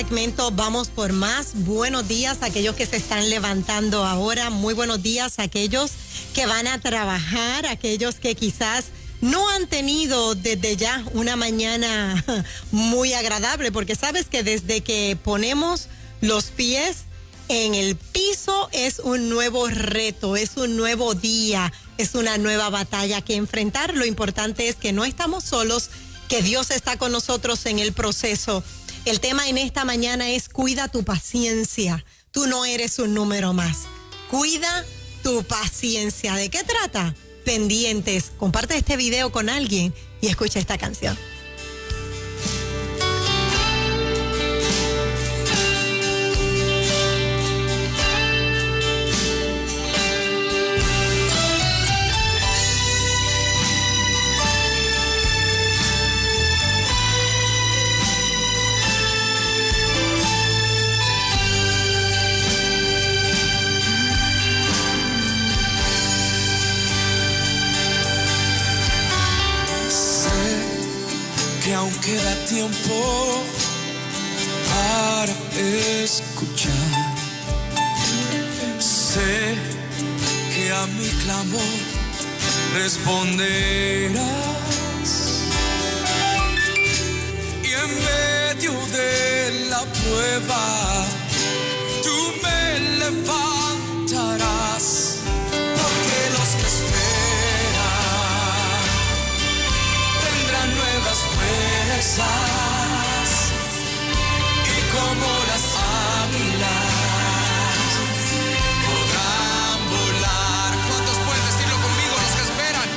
segmento vamos por más. Buenos días a aquellos que se están levantando ahora. Muy buenos días a aquellos que van a trabajar, aquellos que quizás no han tenido desde ya una mañana muy agradable, porque sabes que desde que ponemos los pies en el piso es un nuevo reto, es un nuevo día, es una nueva batalla que enfrentar. Lo importante es que no estamos solos, que Dios está con nosotros en el proceso. El tema en esta mañana es cuida tu paciencia. Tú no eres un número más. Cuida tu paciencia. ¿De qué trata? Pendientes. Comparte este video con alguien y escucha esta canción. Que aún queda tiempo para escuchar. Sé que a mi clamor responderás, y en medio de la prueba tú me levantarás, porque los que esperan tendrán nuevas fuerzas, y como las águilas podrán volar. ¿Cuántos pueden decirlo conmigo? Los que esperan,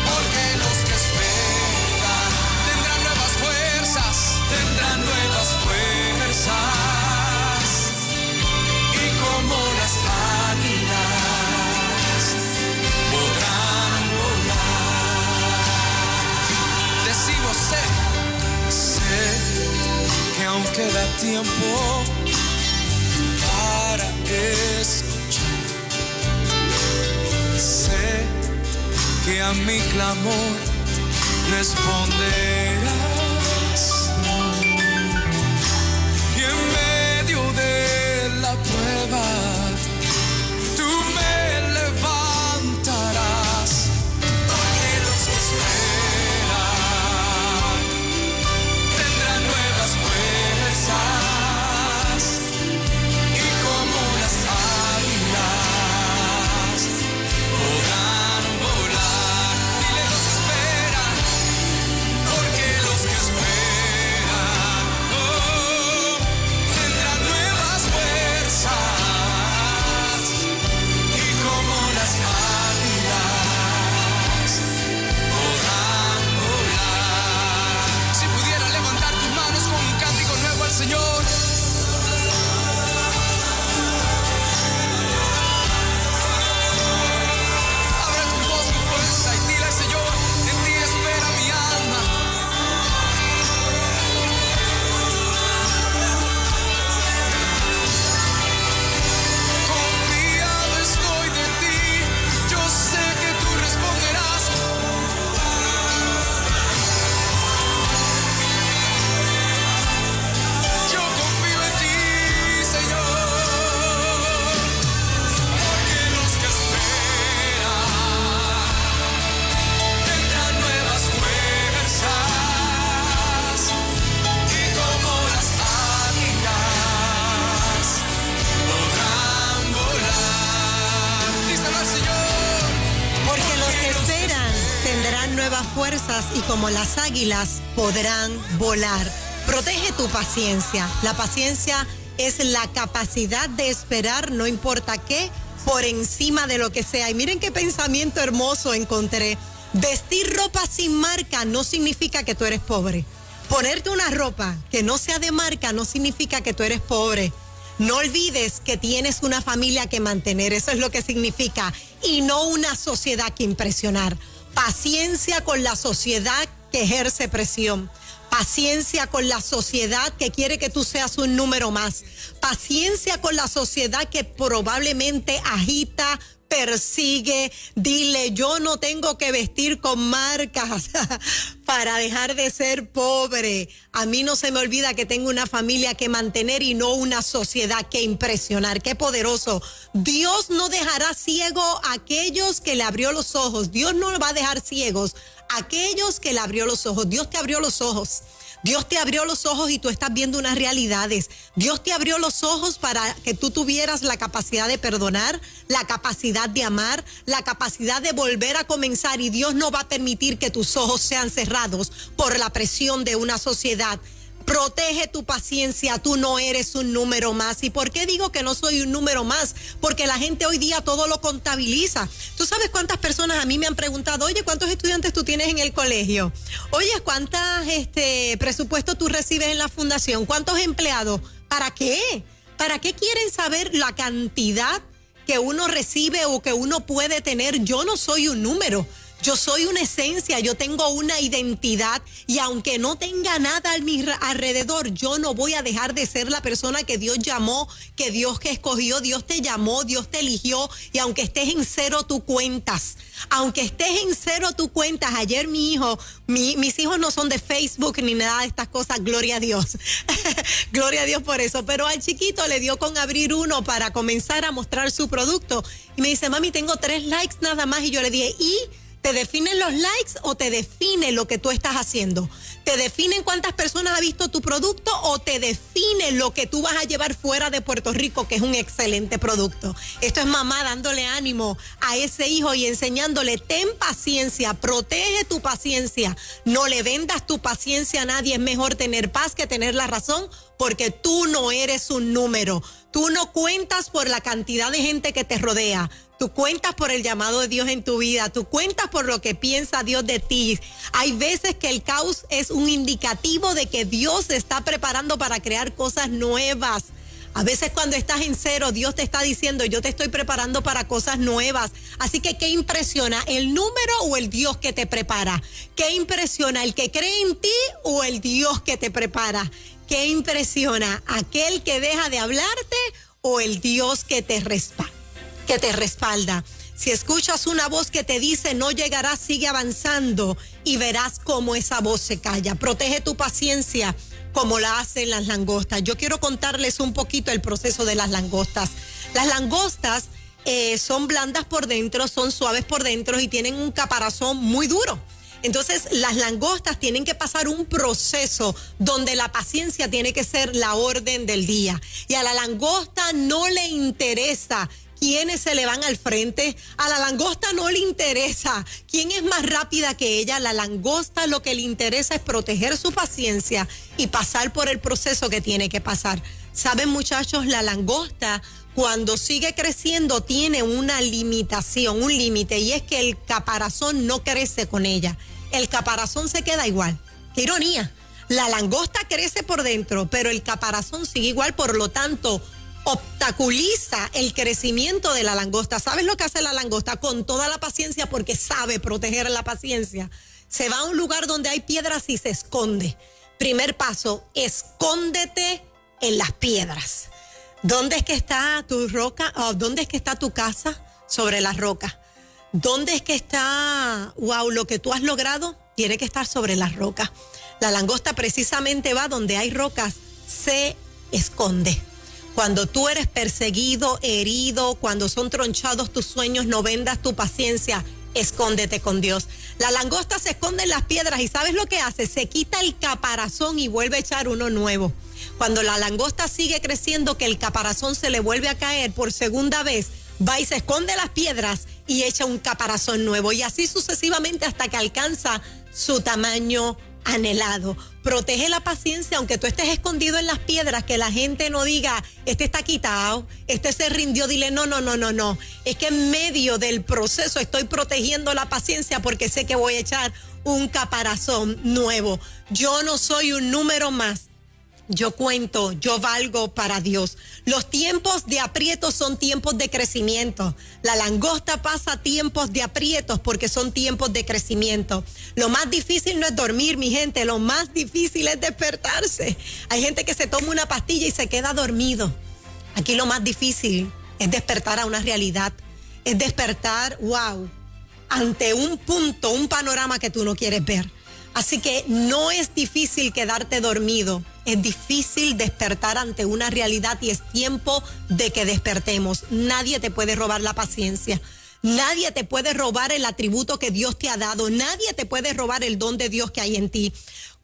porque los que esperan tendrán nuevas fuerzas, y como las águilas podrán volar. Decimos sé que aún queda tiempo para escuchar. Sé que a mi clamor responderás, y en medio de la prueba tú me levantarás, porque los que esperan tendrán nuevas fuerzas, y como las águilas podrán volar. Dile los que esperan, porque los que esperan tendrán nuevas fuerzas, y como las águilas podrán volar. Si pudiera levantar tus manos con un cántico nuevo al Señor. Abre tu voz con fuerza y dile al Señor: en ti espera mi alma. Confiado estoy de ti, yo sé que tú responderás. Yo confío en ti, Señor, porque los que esperan tendrán nuevas fuerzas, y como las águilas podrán volar. Díselo al Señor. Porque los que esperan tendrán nuevas fuerzas y como las águilas podrán volar. Protege tu paciencia. La paciencia es la capacidad de esperar, no importa qué, por encima de lo que sea. Y miren qué pensamiento hermoso encontré. Vestir ropa sin marca no significa que tú eres pobre. Ponerte una ropa que no sea de marca no significa que tú eres pobre. No olvides que tienes una familia que mantener, eso es lo que significa, y no una sociedad que impresionar. Paciencia con la sociedad que ejerce presión. Paciencia con la sociedad que quiere que tú seas un número más. Paciencia con la sociedad que probablemente agita persigue. Dile, yo no tengo que vestir con marcas para dejar de ser pobre. A mí no se me olvida que tengo una familia que mantener y no una sociedad que impresionar. Qué poderoso. Dios no dejará ciego a aquellos que le abrió los ojos. Dios no va a dejar ciegos a aquellos que le abrió los ojos. Dios te abrió los ojos. Dios te abrió los ojos y tú estás viendo unas realidades. Dios te abrió los ojos para que tú tuvieras la capacidad de perdonar, la capacidad de amar, la capacidad de volver a comenzar, y Dios no va a permitir que tus ojos sean cerrados por la presión de una sociedad. Protege tu paciencia, tú no eres un número más. ¿Y por qué digo que no soy un número más? Porque la gente hoy día todo lo contabiliza. ¿Tú sabes cuántas personas a mí me han preguntado, oye, ¿cuántos estudiantes tú tienes en el colegio? Oye, ¿cuántas presupuesto tú recibes en la fundación? ¿Cuántos empleados? ¿Para qué? ¿Para qué quieren saber la cantidad que uno recibe o que uno puede tener? Yo no soy un número. Yo soy una esencia, yo tengo una identidad, y aunque no tenga nada a mi alrededor, yo no voy a dejar de ser la persona que Dios llamó, que Dios que escogió. Dios te llamó, Dios te eligió, y aunque estés en cero, tú cuentas. Aunque estés en cero, tú cuentas. Ayer mis hijos no son de Facebook ni nada de estas cosas, gloria a Dios. Gloria a Dios por eso. Pero al chiquito le dio con abrir uno para comenzar a mostrar su producto. Y me dice, mami, tengo 3 likes nada más. Y yo le dije, ¿y te definen los likes o te define lo que tú estás haciendo? ¿Te definen cuántas personas ha visto tu producto o te define lo que tú vas a llevar fuera de Puerto Rico, que es un excelente producto? Esto es mamá dándole ánimo a ese hijo y enseñándole, ten paciencia, protege tu paciencia, no le vendas tu paciencia a nadie. Es mejor tener paz que tener la razón, porque tú no eres un número. Tú no cuentas por la cantidad de gente que te rodea. Tú cuentas por el llamado de Dios en tu vida. Tú cuentas por lo que piensa Dios de ti. Hay veces que el caos es un indicativo de que Dios se está preparando para crear cosas nuevas. A veces cuando estás en cero, Dios te está diciendo, yo te estoy preparando para cosas nuevas. Así que, ¿qué impresiona? ¿El número o el Dios que te prepara? ¿Qué impresiona? ¿El que cree en ti o el Dios que te prepara? ¿Qué impresiona? ¿Aquel que deja de hablarte o el Dios que te respalda? Si escuchas una voz que te dice no llegarás, sigue avanzando y verás cómo esa voz se calla. Protege tu paciencia como la hacen las langostas. Yo quiero contarles un poquito el proceso de las langostas. Las langostas son blandas por dentro, son suaves por dentro y tienen un caparazón muy duro. Entonces, las langostas tienen que pasar un proceso donde la paciencia tiene que ser la orden del día. Y a la langosta no le interesa quiénes se le van al frente. A la langosta no le interesa quién es más rápida que ella. La langosta lo que le interesa es proteger su paciencia y pasar por el proceso que tiene que pasar. Saben, muchachos, la langosta cuando sigue creciendo tiene una limitación, un límite, y es que el caparazón no crece con ella. El caparazón se queda igual. ¡Qué ironía! La langosta crece por dentro, pero el caparazón sigue igual, por lo tanto, obstaculiza el crecimiento de la langosta. ¿Sabes lo que hace la langosta? Con toda la paciencia, porque sabe proteger la paciencia, se va a un lugar donde hay piedras y se esconde. Primer paso, escóndete en las piedras. ¿Dónde es que está tu roca? ¿Dónde es que está tu casa? Sobre la roca. ¿Dónde es que está, lo que tú has logrado? Tiene que estar sobre las rocas. La langosta precisamente va donde hay rocas, se esconde. Cuando tú eres perseguido, herido, cuando son tronchados tus sueños, no vendas tu paciencia, escóndete con Dios. La langosta se esconde en las piedras y ¿sabes lo que hace? Se quita el caparazón y vuelve a echar uno nuevo. Cuando la langosta sigue creciendo, que el caparazón se le vuelve a caer por segunda vez, va y se esconde las piedras y echa un caparazón nuevo, y así sucesivamente hasta que alcanza su tamaño anhelado. Protege la paciencia aunque tú estés escondido en las piedras, que la gente no diga, este está quitado, este se rindió. Dile, no. Es que en medio del proceso estoy protegiendo la paciencia porque sé que voy a echar un caparazón nuevo. Yo no soy un número más. Yo cuento, yo valgo para Dios. Los tiempos de aprietos son tiempos de crecimiento. La langosta pasa tiempos de aprietos porque son tiempos de crecimiento. Lo más difícil no es dormir, mi gente. Lo más difícil es despertarse. Hay gente que se toma una pastilla y se queda dormido. Aquí lo más difícil es despertar a una realidad. es despertar, wow, ante un punto, un panorama que tú no quieres ver. Así que no es difícil quedarte dormido, es difícil despertar ante una realidad y es tiempo de que despertemos. Nadie te puede robar la paciencia, nadie te puede robar el atributo que Dios te ha dado, nadie te puede robar el don de Dios que hay en ti.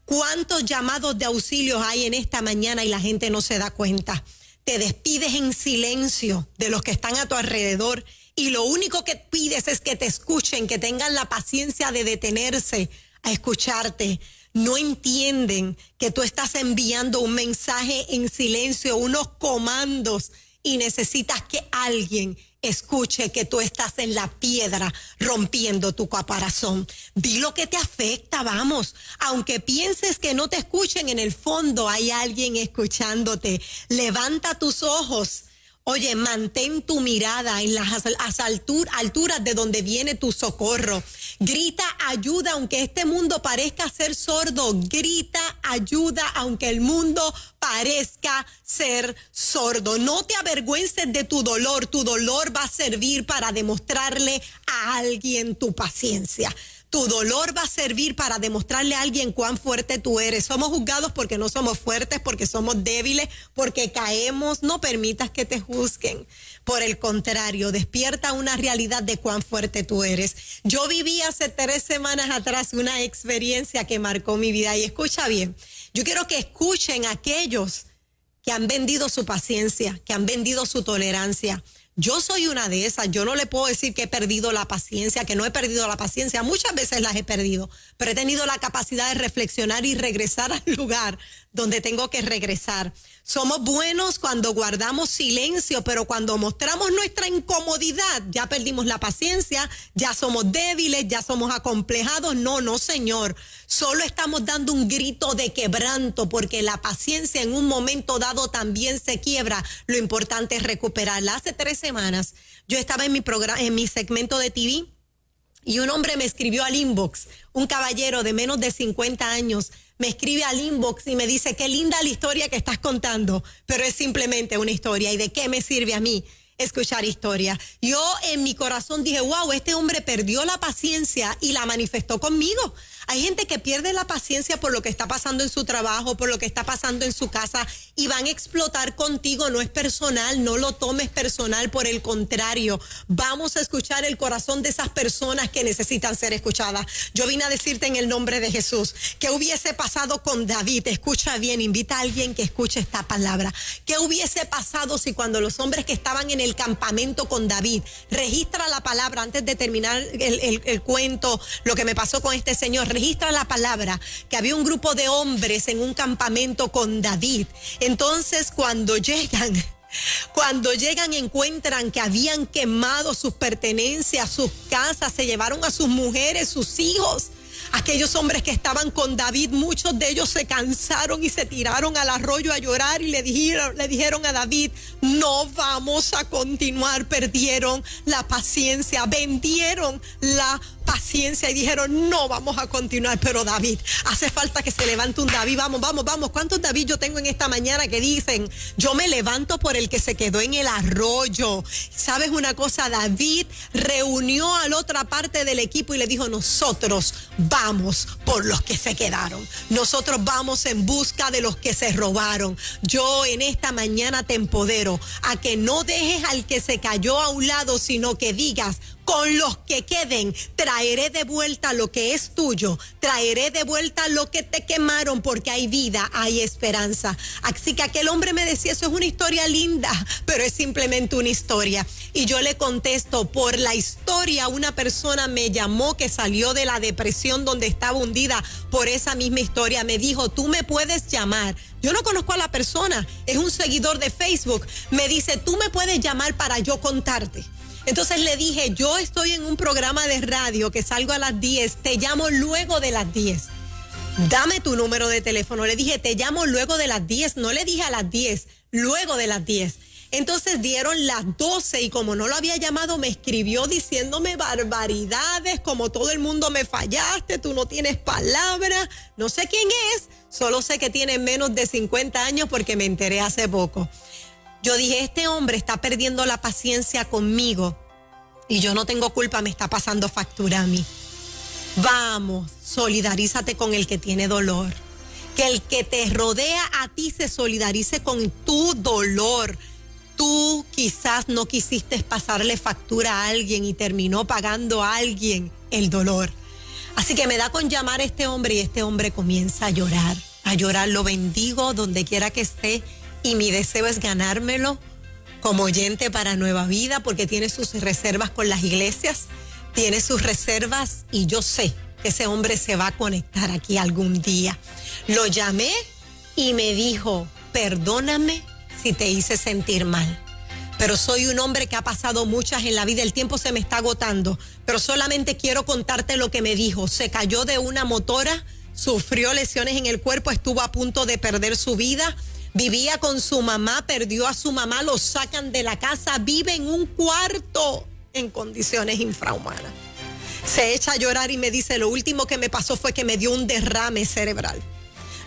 ¿Cuántos llamados de auxilio hay en esta mañana y la gente no se da cuenta? Te despides en silencio de los que están a tu alrededor y lo único que pides es que te escuchen, que tengan la paciencia de detenerse a escucharte. No entienden que tú estás enviando un mensaje en silencio, unos comandos, y necesitas que alguien escuche que tú estás en la piedra rompiendo tu caparazón. Di lo que te afecta, vamos. Aunque pienses que no te escuchen, en el fondo hay alguien escuchándote. Levanta tus ojos. Oye, mantén tu mirada en las alturas de donde viene tu socorro. Grita ayuda aunque este mundo parezca ser sordo. Grita ayuda aunque el mundo parezca ser sordo. No te avergüences de tu dolor. Tu dolor va a servir para demostrarle a alguien tu paciencia. Tu dolor va a servir para demostrarle a alguien cuán fuerte tú eres. Somos juzgados porque no somos fuertes, porque somos débiles, porque caemos. No permitas que te juzguen. Por el contrario, despierta una realidad de cuán fuerte tú eres. Yo viví hace 3 semanas atrás una experiencia que marcó mi vida. Y escucha bien, yo quiero que escuchen a aquellos que han vendido su paciencia, que han vendido su tolerancia. Yo soy una de esas. Yo no le puedo decir que he perdido la paciencia, que no he perdido la paciencia. Muchas veces las he perdido, pero he tenido la capacidad de reflexionar y regresar al lugar donde tengo que regresar. Somos buenos cuando guardamos silencio, pero cuando mostramos nuestra incomodidad, ya perdimos la paciencia, ya somos débiles, ya somos acomplejados. No, señor. Solo estamos dando un grito de quebranto, porque la paciencia en un momento dado también se quiebra. Lo importante es recuperarla. Hace 3 semanas yo estaba en mi programa, en mi segmento de TV, y un hombre me escribió al inbox, un caballero de menos de 50 años, me escribe al inbox y me dice: qué linda la historia que estás contando, pero es simplemente una historia. ¿Y de qué me sirve a mí escuchar historia? Yo en mi corazón dije: wow, este hombre perdió la paciencia y la manifestó conmigo. Hay gente que pierde la paciencia por lo que está pasando en su trabajo, por lo que está pasando en su casa, y van a explotar contigo. No es personal, no lo tomes personal, por el contrario, vamos a escuchar el corazón de esas personas que necesitan ser escuchadas. Yo vine a decirte en el nombre de Jesús, ¿qué hubiese pasado con David? Escucha bien, invita a alguien que escuche esta palabra. ¿Qué hubiese pasado si cuando los hombres que estaban en el campamento con David, registra la palabra antes de terminar el cuento, lo que me pasó con este señor, registra la palabra que había un grupo de hombres en un campamento con David? Entonces cuando llegan encuentran que habían quemado sus pertenencias, sus casas, se llevaron a sus mujeres, sus hijos. Aquellos hombres que estaban con David, muchos de ellos se cansaron y se tiraron al arroyo a llorar y le dijeron a David: no vamos a continuar. Perdieron la paciencia, vendieron la paciencia y dijeron: no vamos a continuar. Pero David, hace falta que se levante un David. Vamos. ¿Cuántos David yo tengo en esta mañana que dicen: yo me levanto por el que se quedó en el arroyo? ¿Sabes una cosa? David reunió a la otra parte del equipo y le dijo: nosotros vamos por los que se quedaron. Nosotros vamos en busca de los que se robaron. Yo en esta mañana te empodero a que no dejes al que se cayó a un lado, sino que digas: con los que queden, traeré de vuelta lo que es tuyo, traeré de vuelta lo que te quemaron, porque hay vida, hay esperanza. Así que aquel hombre me decía: eso es una historia linda, pero es simplemente una historia. Y yo le contesto: por la historia, una persona me llamó que salió de la depresión donde estaba hundida por esa misma historia. Me dijo: tú me puedes llamar. Yo no conozco a la persona, es un seguidor de Facebook. Me dice: tú me puedes llamar para yo contarte. Entonces le dije: yo estoy en un programa de radio que salgo a las 10, te llamo luego de las 10. Dame tu número de teléfono. Le dije: te llamo luego de las 10. No le dije a las 10, luego de las 10. Entonces dieron las 12 y como no lo había llamado, me escribió diciéndome barbaridades, como todo el mundo: me fallaste, tú no tienes palabra. No sé quién es, solo sé que tiene menos de 50 años porque me enteré hace poco. Yo dije: este hombre está perdiendo la paciencia conmigo y yo no tengo culpa, me está pasando factura a mí. Vamos, solidarízate con el que tiene dolor. Que el que te rodea a ti se solidarice con tu dolor. Tú quizás no quisiste pasarle factura a alguien y terminó pagando a alguien el dolor. Así que me da con llamar a este hombre y este hombre comienza a llorar. Lo bendigo donde quiera que esté y mi deseo es ganármelo como oyente para Nueva Vida porque tiene sus reservas con las iglesias, tiene sus reservas y yo sé que ese hombre se va a conectar aquí algún día. Lo llamé y me dijo, perdóname si te hice sentir mal, pero soy un hombre que ha pasado muchas en la vida, el tiempo se me está agotando, pero solamente quiero contarte lo que me dijo. Se cayó de una motora, sufrió lesiones en el cuerpo, estuvo a punto de perder su vida, vivía con su mamá, perdió a su mamá, lo sacan de la casa, vive en un cuarto en condiciones infrahumanas. Se echa a llorar y me dice, lo último que me pasó fue que me dio un derrame cerebral.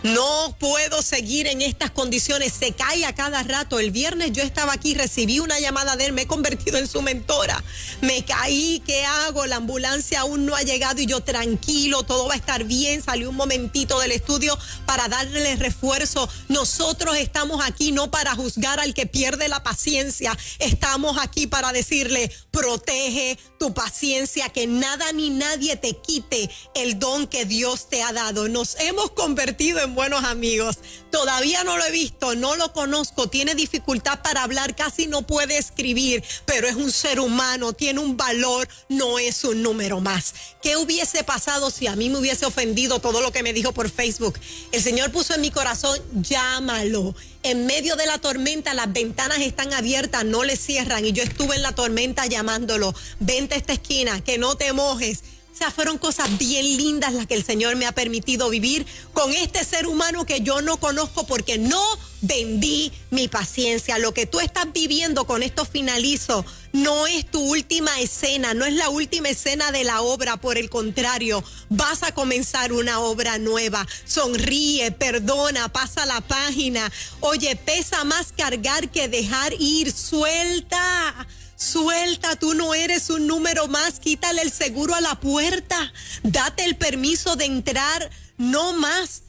No puedo seguir en estas condiciones, se cae a cada rato. El viernes yo estaba aquí, recibí una llamada de él, me he convertido en su mentora. Me caí, ¿qué hago? La ambulancia aún no ha llegado y yo tranquilo, todo va a estar bien. Salí un momentito del estudio para darle refuerzo. Nosotros estamos aquí no para juzgar al que pierde la paciencia, estamos aquí para decirle, protege tu paciencia, que nada ni nadie te quite el don que Dios te ha dado. Nos hemos convertido en buenos amigos. Todavía no lo he visto, no lo conozco, tiene dificultad para hablar, casi no puede escribir, pero es un ser humano, tiene un valor, no es un número más. ¿Qué hubiese pasado si a mí me hubiese ofendido todo lo que me dijo por Facebook? El Señor puso en mi corazón, llámalo. En medio de la tormenta, las ventanas están abiertas, no le cierran, y yo estuve en la tormenta llamándolo, vente a esta esquina, que no te mojes. O sea, fueron cosas bien lindas las que el Señor me ha permitido vivir con este ser humano que yo no conozco porque no vendí mi paciencia. Lo que tú estás viviendo, con esto finalizo, no es tu última escena, no es la última escena de la obra. Por el contrario, vas a comenzar una obra nueva. Sonríe, perdona, pasa la página. Oye, pesa más cargar que dejar ir. Suelta. Suelta, tú no eres un número más, quítale el seguro a la puerta, date el permiso de entrar, no más,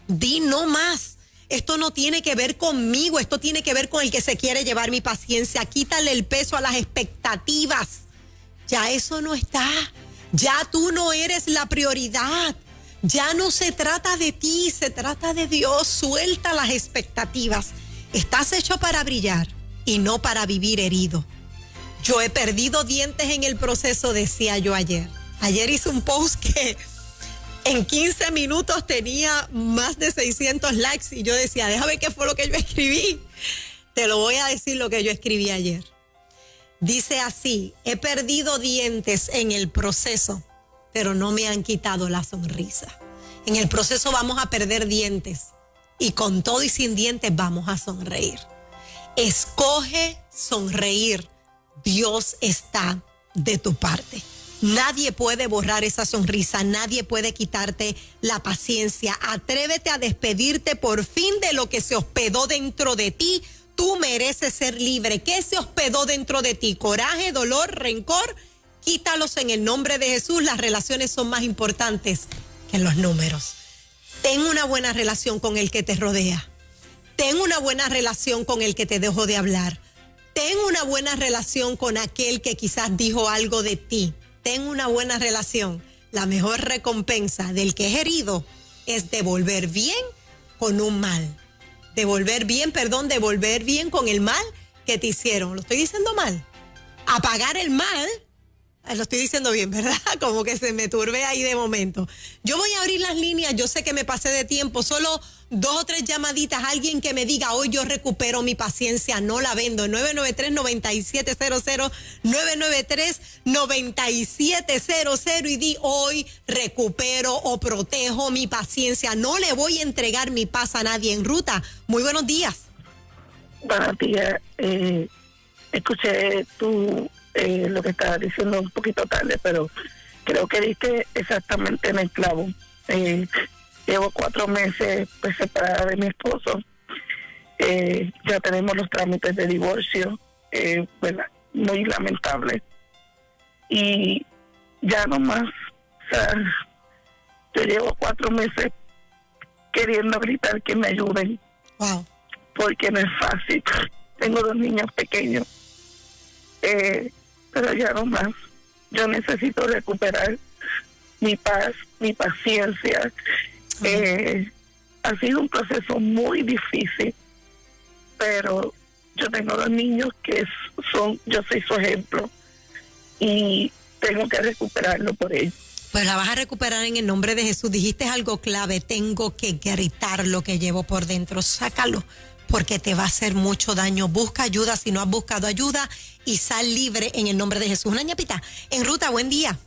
di no más. Esto no tiene que ver conmigo, esto tiene que ver con el que se quiere llevar mi paciencia. Quítale el peso a las expectativas, ya eso no está, ya tú no eres la prioridad, ya no se trata de ti, se trata de Dios. Suelta las expectativas, estás hecho para brillar y no para vivir herido. Yo he perdido dientes en el proceso, decía yo ayer. Ayer hice un post que en 15 minutos tenía más de 600 likes y yo decía, déjame qué fue lo que yo escribí. Te lo voy a decir lo que yo escribí ayer. Dice así, he perdido dientes en el proceso, pero no me han quitado la sonrisa. En el proceso vamos a perder dientes y con todo y sin dientes vamos a sonreír. Escoge sonreír. Dios está de tu parte. Nadie puede borrar esa sonrisa, nadie puede quitarte la paciencia. Atrévete a despedirte por fin de lo que se hospedó dentro de ti. Tú mereces ser libre. ¿Qué se hospedó dentro de ti? Coraje, dolor, rencor. Quítalos en el nombre de Jesús. Las relaciones son más importantes que los números. Ten una buena relación con el que te rodea. Ten una buena relación con el que te dejó de hablar. Ten una buena relación con aquel que quizás dijo algo de ti. Ten una buena relación. La mejor recompensa del que es herido es devolver bien con un mal. Devolver bien con el mal que te hicieron. ¿Lo estoy diciendo mal? Apagar el mal. Lo estoy diciendo bien, ¿verdad? Como que se me turbé ahí de momento. Yo voy a abrir las líneas, yo sé que me pasé de tiempo, solo 2 o 3 llamaditas, alguien que me diga, hoy yo recupero mi paciencia, no la vendo. 993-9700, 993-9700 y di, hoy recupero o protejo mi paciencia, no le voy a entregar mi paz a nadie. En ruta, muy buenos días. Buenos días, escuché lo que estabas diciendo un poquito tarde, pero creo que diste exactamente en el clavo. Llevo 4 meses pues separada de mi esposo. Ya tenemos los trámites de divorcio, ¿verdad? Muy lamentable. y ya no más. O sea, yo llevo 4 meses queriendo gritar que me ayuden. Wow. Porque no es fácil. Tengo 2 niños pequeños. Pero ya no más. Yo necesito recuperar mi paz, mi paciencia. Ha sido un proceso muy difícil, pero yo tengo 2 niños que yo soy su ejemplo y tengo que recuperarlo por ellos. Pues la vas a recuperar en el nombre de Jesús. Dijiste algo clave, tengo que gritar lo que llevo por dentro. Sácalo, porque te va a hacer mucho daño. Busca ayuda si no has buscado ayuda y sal libre en el nombre de Jesús. Una ñapita en ruta, buen día.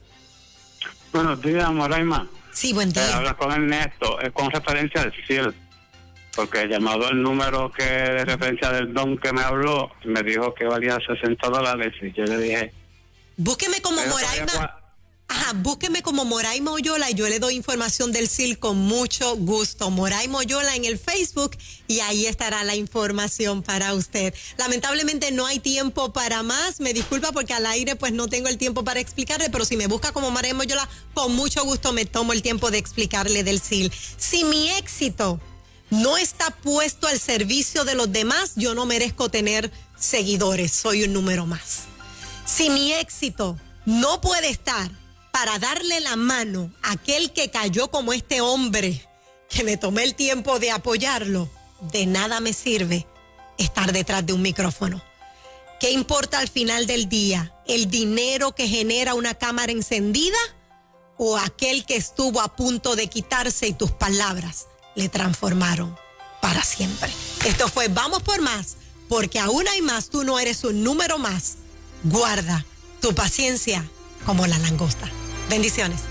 Buenos días, Moraima. Sí, buen día. Habla con Ernesto, es con referencia al CIL, porque el llamado el número que de referencia del don que me habló, me dijo que valía $60 y yo le dije... Búsqueme como Moraima. Ajá, búsqueme como Moraima Oyola y yo le doy información del CIL con mucho gusto. Moraima Oyola en el Facebook y ahí estará la información para usted. Lamentablemente no hay tiempo para más. Me disculpa porque al aire pues no tengo el tiempo para explicarle, pero si me busca como Moraima Oyola, con mucho gusto me tomo el tiempo de explicarle del CIL. Si mi éxito no está puesto al servicio de los demás, yo no merezco tener seguidores. Soy un número más. Si mi éxito no puede estar para darle la mano a aquel que cayó como este hombre, que me tomé el tiempo de apoyarlo, de nada me sirve estar detrás de un micrófono. ¿Qué importa al final del día? ¿El dinero que genera una cámara encendida o aquel que estuvo a punto de quitarse y tus palabras le transformaron para siempre? Esto fue Vamos por Más, porque aún hay más, tú no eres un número más. Guarda tu paciencia como la langosta. Bendiciones.